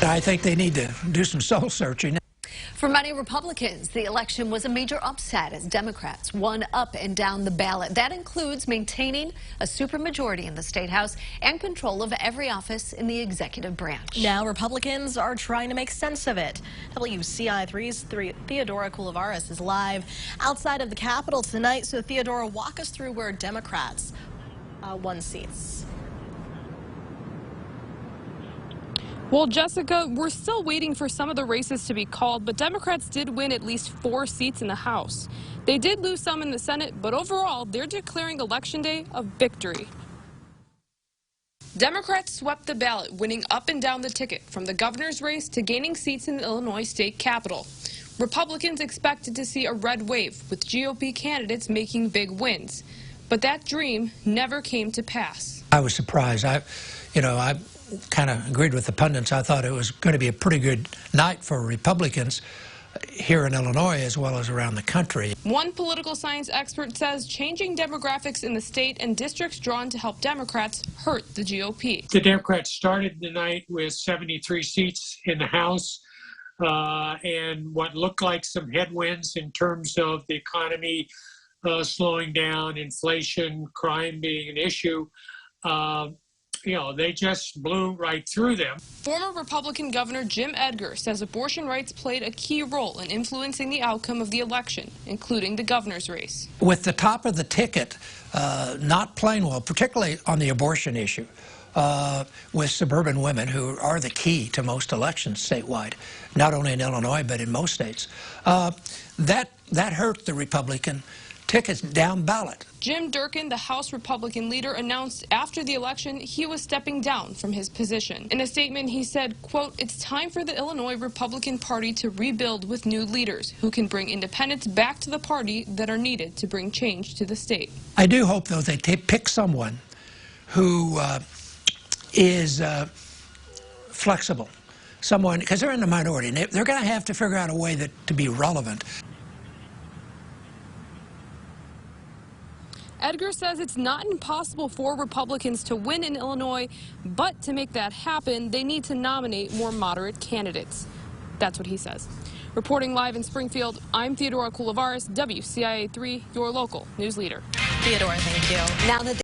I think they need to do some soul searching. For many Republicans, the election was a major upset as Democrats won up and down the ballot. That includes maintaining a supermajority in the State House and control of every office in the executive branch. Now Republicans are trying to make sense of it. WCIA3's Theodora Coulivares is live outside of the Capitol tonight. So Theodora, walk us through where Democrats won seats. Well, Jessica, we're still waiting for some of the races to be called, but Democrats did win at least 4 seats in the House. They did lose some in the Senate, but overall, they're declaring Election Day a victory. Democrats swept the ballot, winning up and down the ticket, from the governor's race to gaining seats in the Illinois state capitol. Republicans expected to see a red wave, with GOP candidates making big wins. But that dream never came to pass. I was surprised. I kind of agreed with the pundits. I thought it was going to be a pretty good night for Republicans here in Illinois as well as around the country. One political science expert says changing demographics in the state and districts drawn to help Democrats hurt the GOP. The Democrats started the night with 73 seats in the House and what looked like some headwinds in terms of the economy slowing down, inflation, crime being an issue. They just blew right through them. Former Republican Governor Jim Edgar says abortion rights played a key role in influencing the outcome of the election, including the governor's race. With the top of the ticket not playing well, particularly on the abortion issue, with suburban women who are the key to most elections statewide, not only in Illinois but in most states, that hurt the Republican tickets down ballot. Jim Durkin, the House Republican leader, announced after the election he was stepping down from his position. In a statement, he said, quote, "It's time for the Illinois Republican Party to rebuild with new leaders who can bring independents back to the party that are needed to bring change to the state." I do hope, though, they pick someone who is flexible, someone, because they're in the minority, and they're going to have to figure out a way to be relevant. Edgar says it's not impossible for Republicans to win in Illinois, but to make that happen, they need to nominate more moderate candidates. That's what he says. Reporting live in Springfield, I'm Theodora Coulivares, WCIA3, your local news leader. Theodora, thank you. Now that